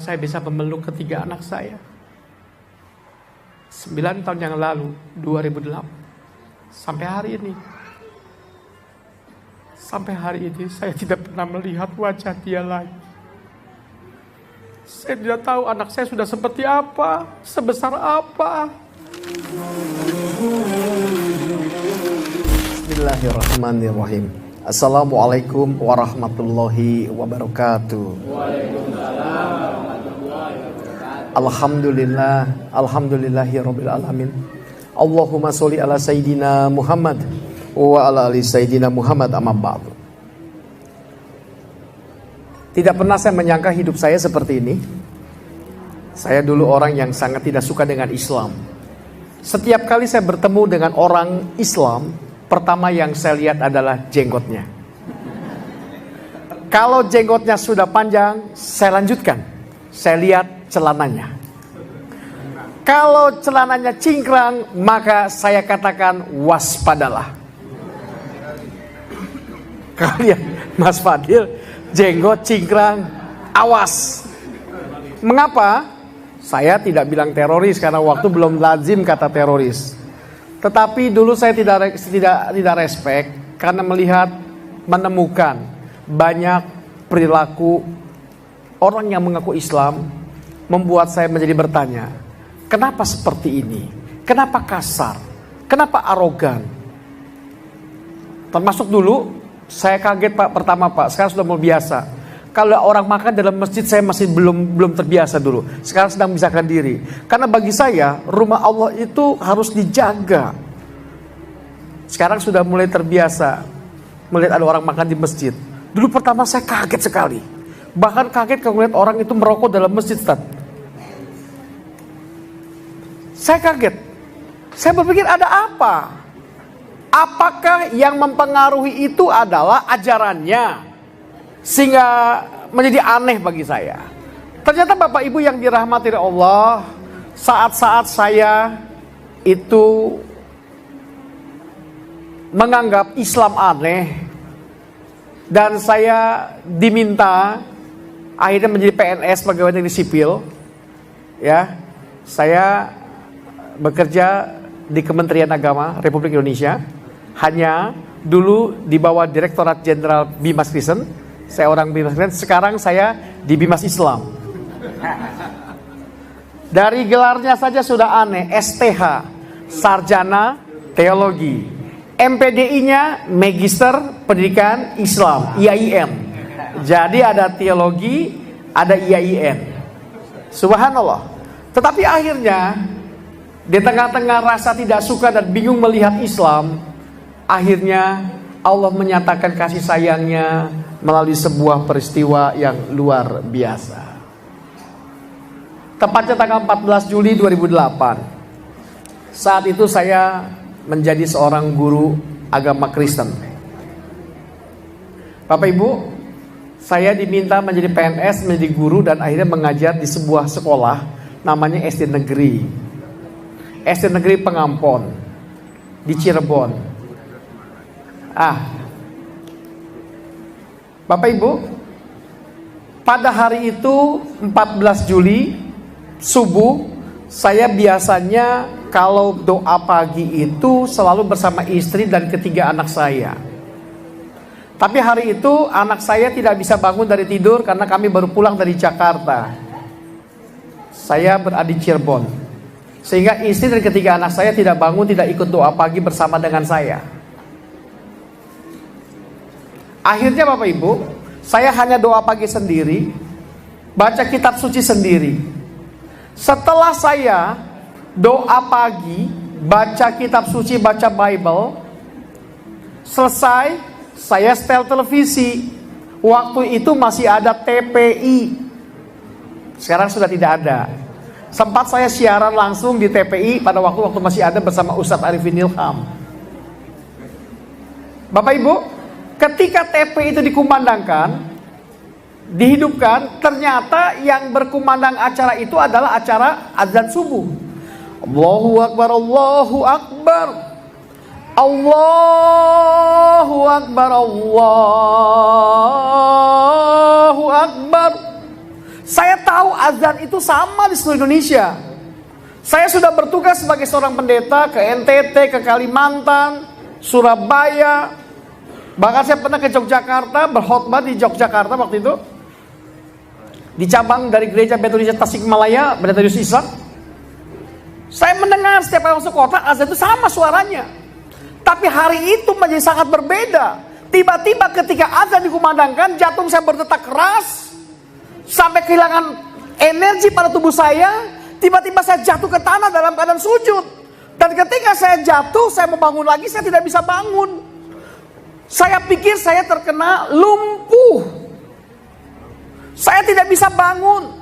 Saya bisa memeluk ketiga anak saya. 9 tahun yang lalu, 2008. Sampai hari ini. Sampai hari ini saya tidak pernah melihat wajah dia lagi. Saya tidak tahu anak saya sudah seperti apa, sebesar apa. Bismillahirrahmanirrahim. Assalamualaikum warahmatullahi wabarakatuh. Waalaikumsalam. Alhamdulillah, alhamdulillahirabbil alamin. Allahumma sholli ala sayyidina Muhammad wa ala ali sayyidina Muhammad, amma ba'du. Tidak pernah saya menyangka hidup saya seperti ini. Saya dulu orang yang sangat tidak suka dengan Islam. Setiap kali saya bertemu dengan orang Islam, pertama yang saya lihat adalah jenggotnya. Kalau jenggotnya sudah panjang, saya lanjutkan. Saya lihat celananya. Kalau celananya cingkrang, maka saya katakan waspadalah. Kalian, Mas Fadil, jenggot cingkrang, awas. Mengapa? Saya tidak bilang teroris karena waktu belum lazim kata teroris. Tetapi dulu saya tidak respect karena melihat, menemukan banyak perilaku orang yang mengaku Islam membuat saya menjadi bertanya, kenapa seperti ini? Kenapa kasar? Kenapa arogan? Termasuk dulu saya kaget Pak, pertama Pak, sekarang sudah mulai biasa. Kalau orang makan dalam masjid saya masih belum terbiasa dulu. Sekarang sedang memisahkan diri. Karena bagi saya rumah Allah itu harus dijaga. Sekarang sudah mulai terbiasa melihat ada orang makan di masjid. Dulu pertama saya kaget sekali. Bahkan kaget kalau melihat orang itu merokok dalam masjid, Ustaz. Saya kaget. Saya berpikir ada apa? Apakah yang mempengaruhi itu adalah ajarannya? Sehingga menjadi aneh bagi saya. Ternyata Bapak Ibu yang dirahmati oleh Allah, saat-saat saya itu menganggap Islam aneh, dan saya diminta akhirnya menjadi PNS, pegawai negeri sipil. Ya, saya bekerja di Kementerian Agama Republik Indonesia. Hanya dulu di bawah Direktorat Jenderal Bimas Kristen. Saya orang Bimas Kristen. Sekarang saya di Bimas Islam. Dari gelarnya saja sudah aneh. STH, Sarjana Teologi. MPDI-nya Magister Pendidikan Islam, IAIN. Jadi ada teologi, ada IAIN. Subhanallah. Tetapi akhirnya di tengah-tengah rasa tidak suka dan bingung melihat Islam, akhirnya Allah menyatakan kasih sayangnya melalui sebuah peristiwa yang luar biasa. Tepatnya tanggal 14 Juli 2008. Saat itu saya menjadi seorang guru agama Kristen. Bapak Ibu, saya diminta menjadi PNS, menjadi guru, dan akhirnya mengajar di sebuah sekolah namanya SD Negeri. SD Negeri Pengampon di Cirebon. Bapak Ibu, pada hari itu 14 Juli subuh, saya biasanya kalau doa pagi itu selalu bersama istri dan ketiga anak saya. Tapi hari itu anak saya tidak bisa bangun dari tidur karena kami baru pulang dari Jakarta. Saya berada di Cirebon. Sehingga istri dan ketiga anak saya tidak bangun, tidak ikut doa pagi bersama dengan saya. Akhirnya Bapak Ibu, saya hanya doa pagi sendiri, baca kitab suci sendiri. Setelah saya doa pagi, baca kitab suci, baca Bible, selesai, saya setel televisi. Waktu itu masih ada TPI. Sekarang sudah tidak ada. Sempat saya siaran langsung di TPI pada waktu masih ada bersama Ustadz Arifin Ilham. Bapak Ibu, ketika TPI itu dikumandangkan, dihidupkan, ternyata yang berkumandang acara itu adalah acara azan subuh. Allahu Akbar, Allahu Akbar, Allahu Akbar, Allahu Akbar. Saya tahu azan itu sama di seluruh Indonesia. Saya sudah bertugas sebagai seorang pendeta ke NTT, ke Kalimantan, Surabaya. Bahkan saya pernah ke Yogyakarta, berkhotbah di Yogyakarta waktu itu. Di cabang dari gereja Metodis Tasikmalaya, Metodis Islam. Saya mendengar setiap kali masuk kota, azan itu sama suaranya. Tapi hari itu menjadi sangat berbeda. Tiba-tiba ketika azan dikumandangkan, jantung saya berdetak keras. Sampai kehilangan energi pada tubuh saya. Tiba-tiba saya jatuh ke tanah dalam keadaan sujud. Dan ketika saya jatuh, saya mau bangun lagi, saya tidak bisa bangun. Saya pikir saya terkena lumpuh. Saya tidak bisa bangun.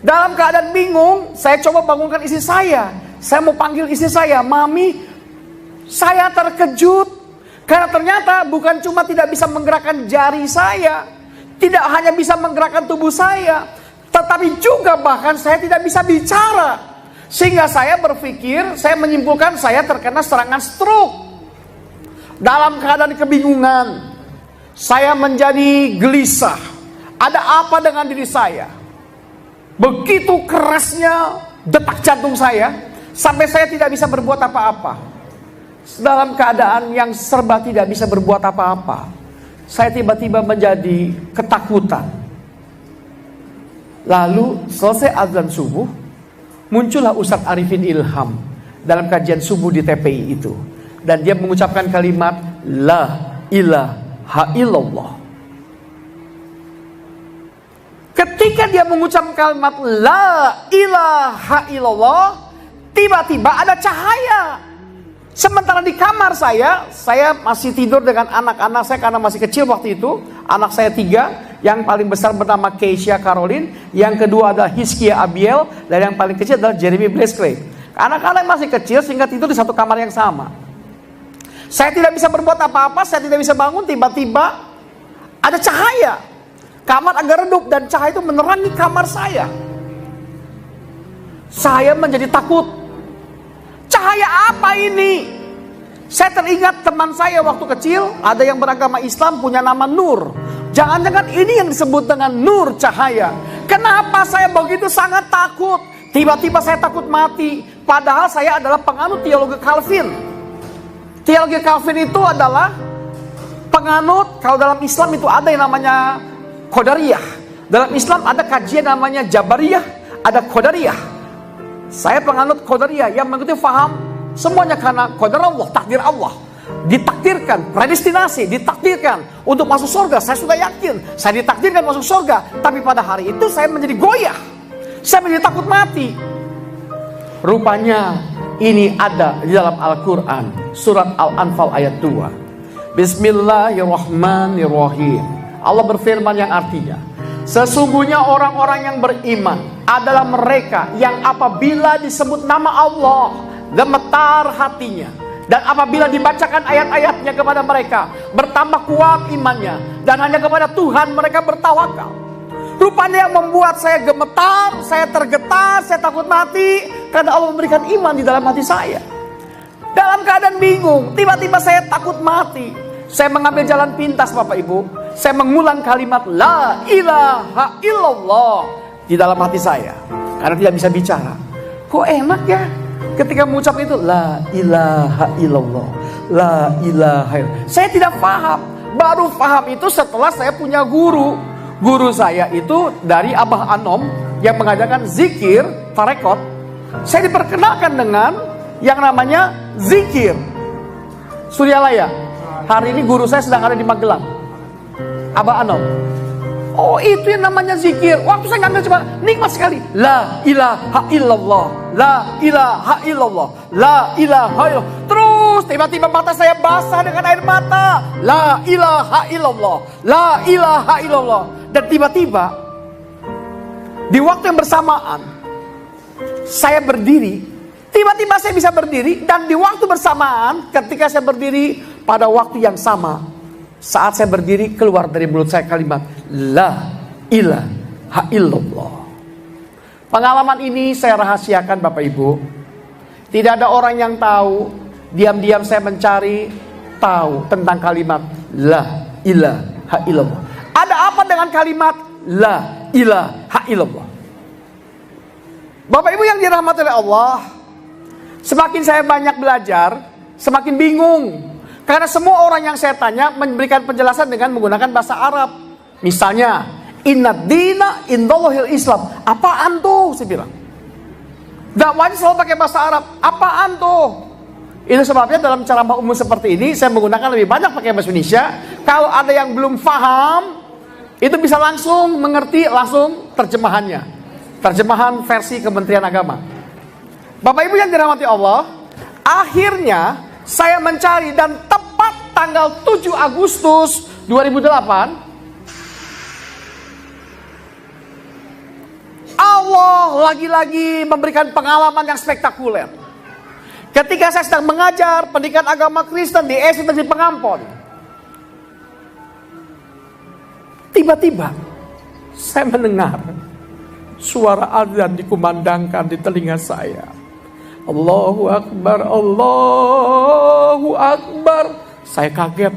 Dalam keadaan bingung, saya coba bangunkan istri saya. Saya mau panggil istri saya, Mami, saya terkejut. Karena ternyata bukan cuma tidak bisa menggerakkan jari saya, tidak hanya bisa menggerakkan tubuh saya, tetapi juga bahkan saya tidak bisa bicara. Sehingga saya berpikir, saya menyimpulkan saya terkena serangan stroke. Dalam keadaan kebingungan, saya menjadi gelisah. Ada apa dengan diri saya? Begitu kerasnya detak jantung saya, sampai saya tidak bisa berbuat apa-apa. Dalam keadaan yang serba tidak bisa berbuat apa-apa, saya tiba-tiba menjadi ketakutan. Lalu selesai azan subuh, muncullah Ustadz Arifin Ilham dalam kajian subuh di TPI itu. Dan dia mengucapkan kalimat La ilaha illallah. Ketika dia mengucapkan kalimat La ilaha illallah, tiba-tiba ada cahaya. Sementara di kamar saya masih tidur dengan anak-anak saya karena masih kecil waktu itu. Anak saya 3, yang paling besar bernama Keisha Caroline, yang kedua adalah Hiskia Abiel, dan yang paling kecil adalah Jeremy Bleskley. Anak-anak masih kecil sehingga tidur di satu kamar yang sama. Saya tidak bisa berbuat apa-apa, saya tidak bisa bangun, tiba-tiba ada cahaya. Kamar agak redup dan cahaya itu menerangi kamar saya. Saya menjadi takut. Cahaya apa ini? Saya teringat teman saya waktu kecil, ada yang beragama Islam punya nama Nur. Jangan-jangan ini yang disebut dengan Nur cahaya. Kenapa saya begitu sangat takut? Tiba-tiba saya takut mati. Padahal saya adalah penganut teologi Calvin. Teologi Calvin itu adalah penganut, kalau dalam Islam itu ada yang namanya Qadariyah. Dalam Islam ada kajian namanya Jabariyah, ada Qadariyah. Saya penganut Qadariyah yang mengikuti faham semuanya karena qadar Allah, takdir Allah. Ditakdirkan, predestinasi, ditakdirkan untuk masuk surga. Saya sudah yakin, saya ditakdirkan masuk surga. Tapi pada hari itu saya menjadi goyah. Saya menjadi takut mati. Rupanya ini ada di dalam Al-Quran, surat Al-Anfal ayat 2. Bismillahirrahmanirrahim. Allah berfirman yang artinya, sesungguhnya orang-orang yang beriman adalah mereka yang apabila disebut nama Allah gemetar hatinya, dan apabila dibacakan ayat-ayatnya kepada mereka bertambah kuat imannya, dan hanya kepada Tuhan mereka bertawakal. Rupanya yang membuat saya gemetar, saya tergetar, saya takut mati karena Allah memberikan iman di dalam hati saya. Dalam keadaan bingung, tiba-tiba saya takut mati. Saya mengambil jalan pintas Bapak Ibu. Saya mengulang kalimat La ilaha illallah di dalam hati saya karena tidak bisa bicara. Kok enak ya ketika mengucap itu La ilaha illallah, La ilaha illallah. Saya tidak paham. Baru paham itu setelah saya punya guru. Guru saya itu dari Abah Anom yang mengajarkan zikir tarekot. Saya diperkenalkan dengan yang namanya zikir Suryalaya. Hari ini guru saya sedang ada di Magelang, Abah Anom. Oh, itu yang namanya zikir. Waktu saya ngambil coba nikmat sekali. La ilaha illallah, la ilaha illallah, la ilaha illallah. Terus tiba-tiba mata saya basah dengan air mata. La ilaha illallah, la ilaha illallah. Dan tiba-tiba di waktu yang bersamaan saya berdiri. Tiba-tiba saya bisa berdiri. Dan di waktu bersamaan ketika saya berdiri pada waktu yang sama, saat saya berdiri keluar dari mulut saya kalimat La ilaha illallah. Pengalaman ini saya rahasiakan Bapak Ibu. Tidak ada orang yang tahu. Diam-diam saya mencari tahu tentang kalimat La ilaha illallah. Ada apa dengan kalimat La ilaha illallah. Bapak Ibu yang dirahmati oleh Allah, semakin saya banyak belajar, semakin bingung. Karena semua orang yang saya tanya memberikan penjelasan dengan menggunakan bahasa Arab. Misalnya, Innad dina indallahil Islam. Apaan tuh? Saya bilang. Dakwahnya selalu pakai bahasa Arab. Apaan tuh? Itu sebabnya dalam ceramah umum seperti ini saya menggunakan lebih banyak pakai bahasa Indonesia. Kalau ada yang belum paham, itu bisa langsung mengerti langsung terjemahannya. Terjemahan versi Kementerian Agama. Bapak Ibu yang dirahmati Allah, akhirnya saya mencari dan tepat tanggal 7 Agustus 2008 Allah lagi-lagi memberikan pengalaman yang spektakuler. Ketika saya sedang mengajar pendidikan agama Kristen di SD Negeri Pengampon, tiba-tiba saya mendengar suara azan dikumandangkan di telinga saya. Allahu Akbar, Allahu Akbar. Saya kaget.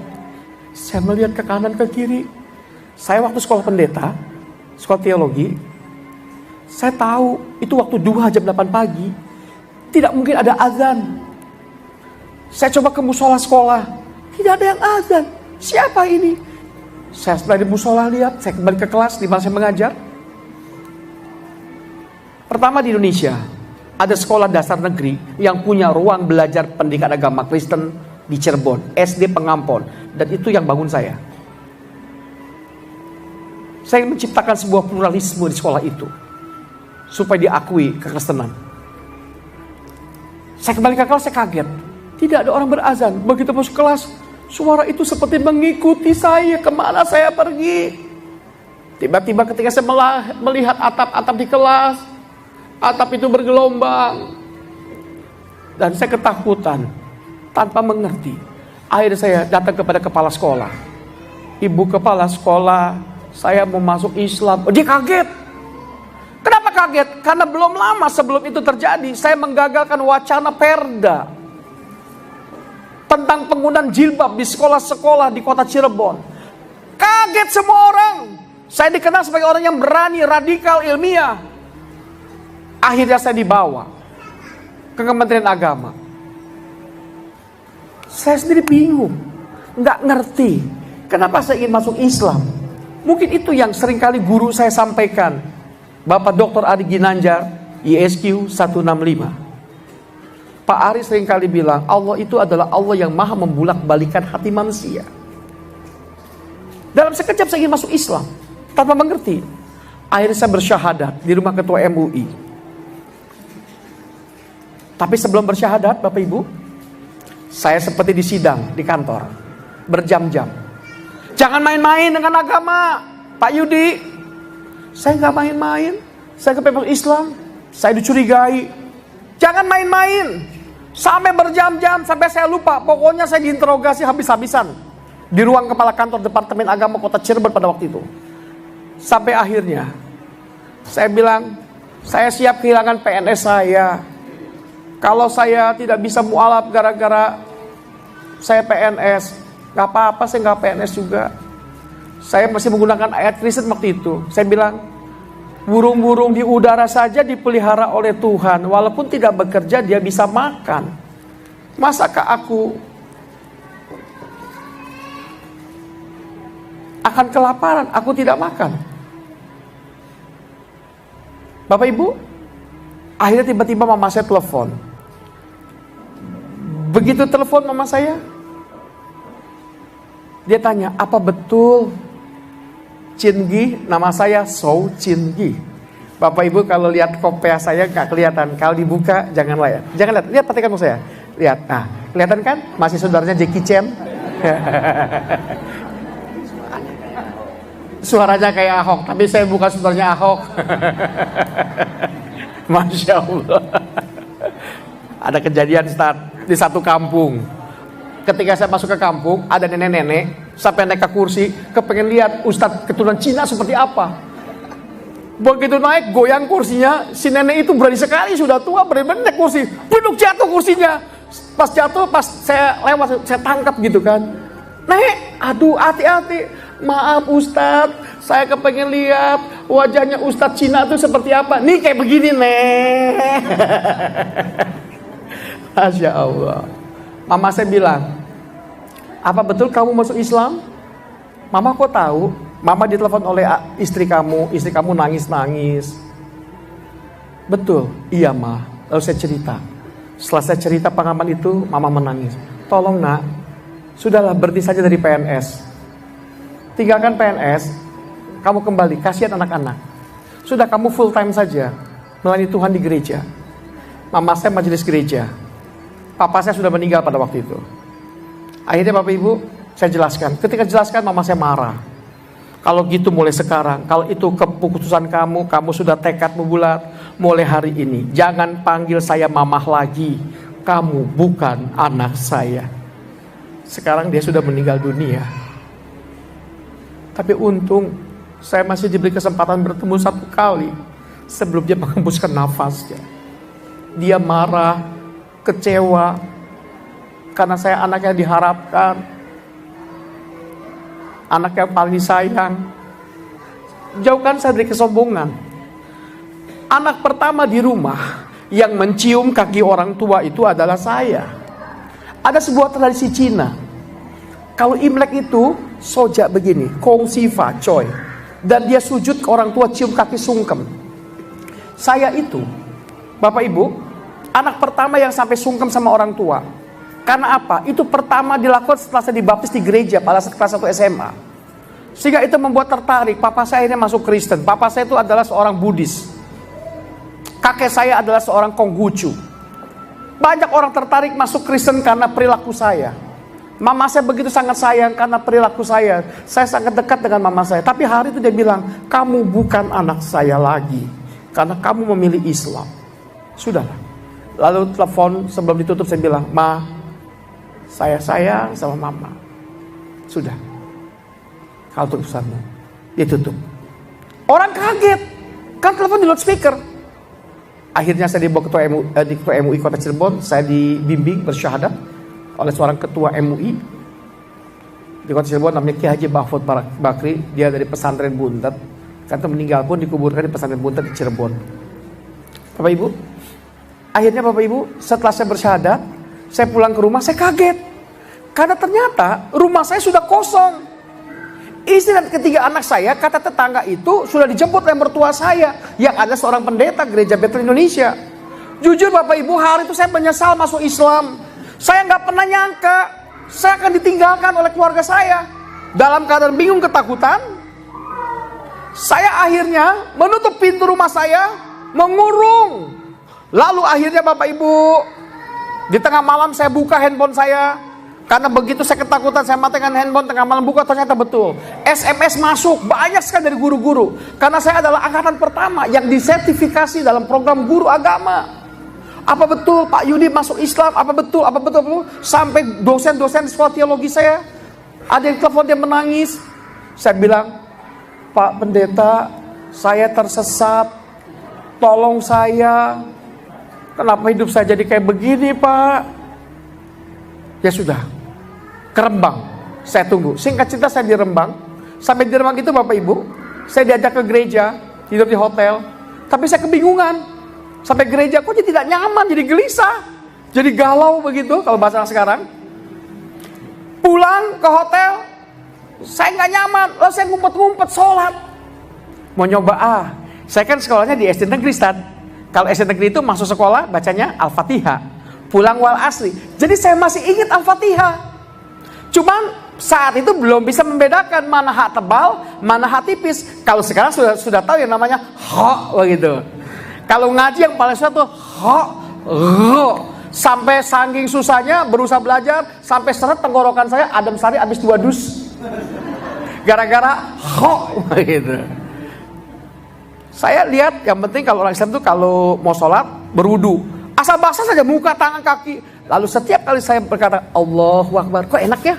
Saya melihat ke kanan ke kiri. Saya waktu sekolah pendeta, sekolah teologi, saya tahu itu waktu duha jam 8 pagi. Tidak mungkin ada azan. Saya coba ke musola sekolah. Tidak ada yang azan. Siapa ini? Saya setelah di musola lihat, saya kembali ke kelas di mana saya mengajar. Pertama di Indonesia, ada sekolah dasar negeri yang punya ruang belajar pendidikan agama Kristen di Cirebon, SD Pengampon. Dan itu yang bangun saya. Saya menciptakan sebuah pluralisme di sekolah itu, supaya diakui kekristenan. Saya kembali ke kelas, saya kaget. Tidak ada orang berazan. Begitu masuk kelas, suara itu seperti mengikuti saya kemana saya pergi. Tiba-tiba ketika saya melihat atap-atap di kelas, atap itu bergelombang. Dan saya ketakutan, tanpa mengerti. Akhirnya saya datang kepada kepala sekolah. Ibu kepala sekolah, saya mau masuk Islam. Oh, dia kaget. Kenapa kaget? Karena belum lama sebelum itu terjadi, saya menggagalkan wacana perda tentang penggunaan jilbab di sekolah-sekolah di kota Cirebon. Kaget semua orang. Saya dikenal sebagai orang yang berani, radikal, ilmiah. Akhirnya saya dibawa ke Kementerian Agama. Saya sendiri bingung, nggak ngerti kenapa saya ingin masuk Islam. Mungkin itu yang seringkali guru saya sampaikan. Bapak Dr. Ari Ginanjar, ISQ 165. Pak Ari seringkali bilang, Allah itu adalah Allah yang maha membulak-balikan hati manusia. Dalam sekejap saya ingin masuk Islam, tanpa mengerti. Akhirnya saya bersyahadat di rumah ketua MUI. Tapi sebelum bersyahadat, Bapak Ibu, saya seperti di sidang, di kantor, berjam-jam. Jangan main-main dengan agama, Pak Yudi. Saya nggak main-main. Saya kepepet Islam. Saya dicurigai. Jangan main-main. Sampai berjam-jam. Sampai saya lupa. Pokoknya saya diinterogasi habis-habisan. Di ruang kepala kantor Departemen Agama Kota Cirebon pada waktu itu. Sampai akhirnya saya bilang, saya siap kehilangan PNS saya. Kalau saya tidak bisa mualaf gara-gara saya PNS, nggak apa-apa, saya nggak PNS juga. Saya masih menggunakan ayat Kristen waktu itu. Saya bilang, burung-burung di udara saja dipelihara oleh Tuhan. Walaupun tidak bekerja, dia bisa makan. Masakah aku akan kelaparan? Aku tidak makan. Bapak Ibu, akhirnya tiba-tiba mama saya telepon. Begitu telepon mama saya, dia tanya, apa betul Cingi, nama saya So Cingi. Bapak Ibu kalau lihat kopea saya nggak kelihatan. Kalau dibuka jangan lihat. Jangan lihat. Lihat perhatikan saya. Lihat. Nah, kelihatan kan? Masih saudaranya Jackie Chan. Suaranya kayak Ahok, tapi saya bukan saudaranya Ahok. Masya Allah. Ada kejadian di satu kampung. Ketika saya masuk ke kampung, ada nenek-nenek sampai naik ke kursi, kepengen lihat Ustadz keturunan Cina seperti apa. Begitu naik, goyang kursinya, si nenek itu berani sekali, sudah tua, berani naik kursi, beduk jatuh kursinya. Pas jatuh, pas saya lewat, saya tangkap gitu kan. Nek, aduh hati-hati, maaf Ustadz, saya kepengen lihat Wajahnya Ustadz Cina itu seperti apa? Nih kayak begini nih. Masya Allah. Mama saya bilang, apa betul kamu masuk Islam? Mama kok tahu? Mama ditelepon oleh istri kamu nangis-nangis. Betul, iya Ma. Lalu saya cerita. Setelah saya cerita pengalaman itu, Mama menangis. Tolong nak, sudahlah berhenti saja dari PNS. Tinggalkan PNS, kamu kembali, kasihan anak-anak. Sudah kamu full time saja, melayani Tuhan di gereja. Mama saya majelis gereja. Papa saya sudah meninggal pada waktu itu. Akhirnya Bapak Ibu, saya jelaskan. Ketika jelaskan, Mama saya marah. Kalau gitu mulai sekarang, kalau itu keputusan kamu sudah tekad membulat, mulai hari ini, jangan panggil saya mamah lagi. Kamu bukan anak saya. Sekarang dia sudah meninggal dunia. Tapi untung, saya masih diberi kesempatan bertemu satu kali sebelum dia menghembuskan nafasnya. Dia marah, kecewa, karena saya anak yang diharapkan, anak yang paling disayang. Jauhkan saya dari kesombongan. Anak pertama di rumah yang mencium kaki orang tua itu adalah saya. Ada sebuah tradisi Cina. Kalau Imlek itu sojak begini, Kong Sifa Choi, dan dia sujud ke orang tua, cium kaki sungkem. Saya itu, Bapak Ibu, anak pertama yang sampai sungkem sama orang tua. Karena apa? Itu pertama dilakukan setelah saya dibaptis di gereja pada kelas 1 SMA. Sehingga itu membuat tertarik. Papa saya ini masuk Kristen. Papa saya itu adalah seorang Buddhis. Kakek saya adalah seorang Konghucu. Banyak orang tertarik masuk Kristen karena perilaku saya. Mama saya begitu sangat sayang karena perilaku saya. Saya sangat dekat dengan mama saya. Tapi hari itu dia bilang, kamu bukan anak saya lagi. Karena kamu memilih Islam. Sudahlah. Lalu telepon sebelum ditutup saya bilang, Ma, saya sayang sama mama. Sudah. Kalau tulisanmu ditutup. Orang kaget. Kan telepon di loudspeaker. Akhirnya saya dibawa ketua MUI Kota Cirebon. Saya dibimbing bersyahadat oleh seorang ketua MUI di Kota Cirebon, namanya Ki Haji Mahfud Bakri. Dia dari pesantren Buntet. Karena meninggal pun dikuburkan di pesantren Buntet di Cirebon. Bapak Ibu, akhirnya Bapak Ibu, setelah saya bersyahadat, saya pulang ke rumah, saya kaget. Karena ternyata rumah saya sudah kosong. Istri dan ketiga anak saya, kata tetangga itu, sudah dijemput oleh mertua saya, yang ada seorang pendeta gereja Betel Indonesia. Jujur Bapak Ibu, hari itu saya menyesal masuk Islam. Saya nggak pernah nyangka saya akan ditinggalkan oleh keluarga saya. Dalam keadaan bingung ketakutan, saya akhirnya menutup pintu rumah saya, mengurung. Lalu akhirnya Bapak Ibu, di tengah malam saya buka handphone saya. Karena begitu saya ketakutan, saya matikan handphone, tengah malam buka, ternyata betul. SMS masuk, banyak sekali dari guru-guru. Karena saya adalah angkatan pertama yang disertifikasi dalam program guru agama. Apa betul Pak Yudi masuk Islam? Apa betul? Apa betul? Sampai dosen-dosen sekolah teologi saya, ada yang telepon, dia menangis. Saya bilang, Pak Pendeta, saya tersesat. Tolong saya. Kenapa hidup saya jadi kayak begini Pak? Ya sudah, ke Rembang, saya tunggu. Singkat cerita saya di Rembang. Sampai di Rembang itu Bapak Ibu, saya diajak ke gereja, tidur di hotel. Tapi saya kebingungan. Sampai gereja kok jadi tidak nyaman, jadi gelisah. Jadi galau begitu kalau bahasa sekarang. Pulang ke hotel, saya nggak nyaman. Lalu saya ngumpet-ngumpet sholat. Mau nyoba saya kan sekolahnya di SD Negeri Stan. Kalau SD Negeri itu masuk sekolah bacanya Al-Fatihah. Pulang wal asri. Jadi saya masih ingat Al-Fatihah. Cuman saat itu belum bisa membedakan mana hak tebal, mana hak tipis. Kalau sekarang sudah tahu yang namanya hak begitu. Kalau ngaji yang paling susah tuh hak, sampai saking susahnya berusaha belajar, sampai seret tenggorokan saya adem sari habis 2 dus. Gara-gara hak begitu. Saya lihat yang penting kalau orang Islam tuh kalau mau sholat berwudu. Asal basah saja muka, tangan, kaki. Lalu setiap kali saya berkata Allahu Akbar, kok enak ya?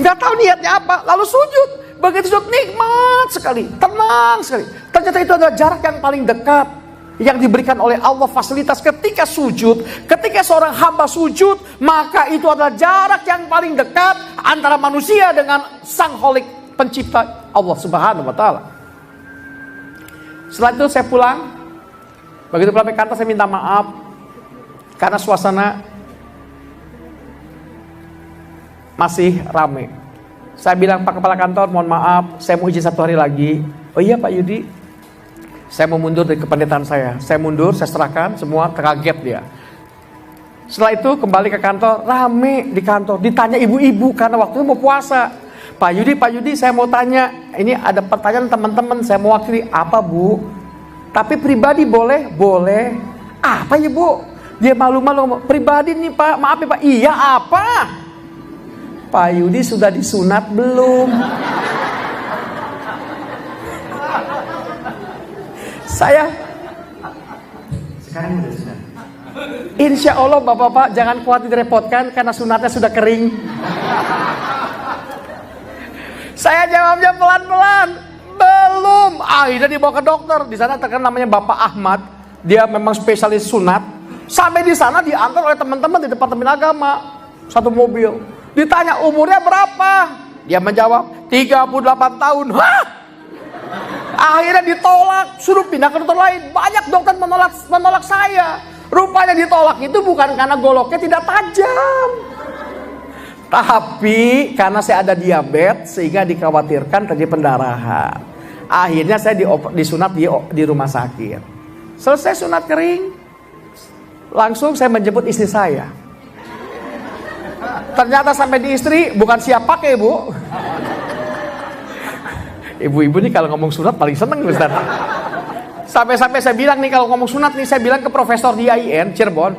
Nggak tahu niatnya apa. Lalu sujud. Begitu sujud nikmat sekali, tenang sekali. Ternyata itu adalah jarak yang paling dekat yang diberikan oleh Allah, fasilitas ketika sujud. Ketika seorang hamba sujud, maka itu adalah jarak yang paling dekat antara manusia dengan sang Kholik pencipta Allah Subhanahu wa taala. Setelah itu saya pulang. Begitu pulang ke kantor saya minta maaf karena suasana masih rame. Saya bilang, Pak Kepala Kantor, mohon maaf, saya mau izin 1 hari lagi. Oh iya Pak Yudi, saya mau mundur dari kependetaan saya. Saya mundur, saya serahkan, semua kaget dia. Setelah itu kembali ke kantor, rame di kantor, ditanya ibu-ibu karena waktu itu mau puasa. Pak Yudi, saya mau tanya, ini ada pertanyaan teman-teman, saya mau wakili. Apa Bu? Tapi pribadi boleh? Boleh. Apa ya Bu? Dia malu-malu, pribadi nih Pak, maaf ya Pak. Iya apa? Pak Yudi sudah disunat belum? Saya sekarang udah sunat. Insya Allah bapak-bapak jangan khawatir direpotkan karena sunatnya sudah kering. Saya jawabnya pelan-pelan, belum. Akhirnya dibawa ke dokter. Di sana terkenal namanya Bapak Ahmad. Dia memang spesialis sunat. Sampai di sana diantar oleh teman-teman di Departemen Agama, 1 mobil. Ditanya umurnya berapa? Dia menjawab 38 tahun. Hah? Akhirnya ditolak, suruh pindah ke dokter lain. Banyak dokter menolak saya. Rupanya ditolak itu bukan karena goloknya tidak tajam, tapi karena saya ada diabetes sehingga dikhawatirkan terjadi pendarahan. Akhirnya saya disunat di rumah sakit. Selesai sunat kering, langsung saya menjemput istri saya. Ternyata sampai di istri bukan siap pakai Bu. Ibu-ibu nih kalau ngomong sunat paling seneng Ustaz. Sampai-sampai saya bilang nih kalau ngomong sunat nih, saya bilang ke profesor di IAIN Cirebon,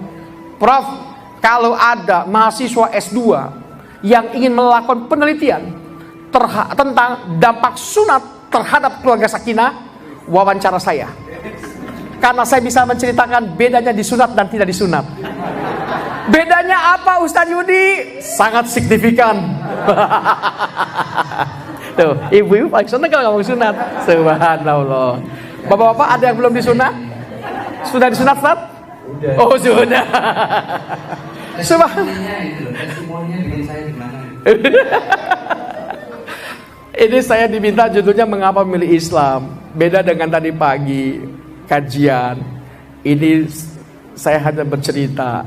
Prof, kalau ada mahasiswa S2 yang ingin melakukan penelitian tentang dampak sunat terhadap keluarga sakinah, wawancara saya. Karena saya bisa menceritakan bedanya disunat dan tidak disunat. Bedanya apa Ustaz Yudi? Sangat signifikan. Tuh, ibu-ibu paling seneng kalau ngomong sunat. Subhanallah. Bapak-bapak ada yang belum disunat? Sudah disunat Ustaz? Sudah. Oh sudah. Ini saya diminta judulnya mengapa memilih Islam. Beda dengan tadi pagi kajian. Ini saya hanya bercerita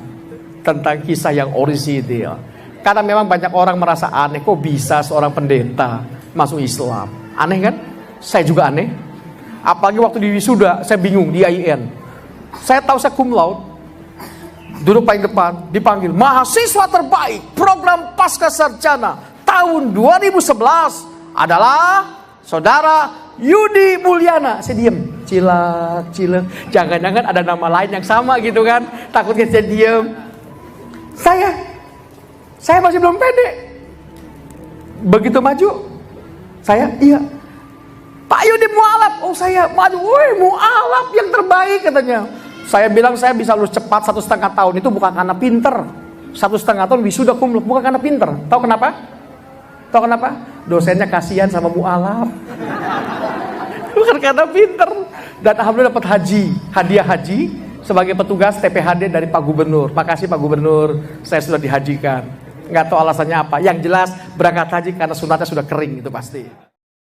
tentang kisah yang orisinil. Karena memang banyak orang merasa aneh, kok bisa seorang pendeta masuk Islam. Aneh kan? Saya juga aneh. Apalagi waktu di wisuda, saya bingung di IAIN. Saya tahu saya cum laude, duduk paling depan, dipanggil mahasiswa terbaik program pasca sarjana tahun 2011 adalah saudara Yudi Mulyana. Saya diem, cilak. Jangan-jangan ada nama lain yang sama gitu kan? Takutnya saya diem. Saya masih belum pede. Begitu maju, iya. Pak Yudi mualaf. Oh saya maju, woi mualaf yang terbaik katanya. Saya bilang saya bisa lulus cepat 1,5 tahun itu bukan karena pinter. 1,5 tahun wisuda cum laude bukan karena pinter. Tahu kenapa? Dosennya kasihan sama mualaf. Bukan karena pinter. Dan alhamdulillah dapat hadiah haji sebagai petugas TPHD dari Pak Gubernur. Makasih Pak Gubernur, saya sudah dihajikan. Nggak tahu alasannya apa. Yang jelas berangkat haji karena sunatnya sudah kering itu pasti.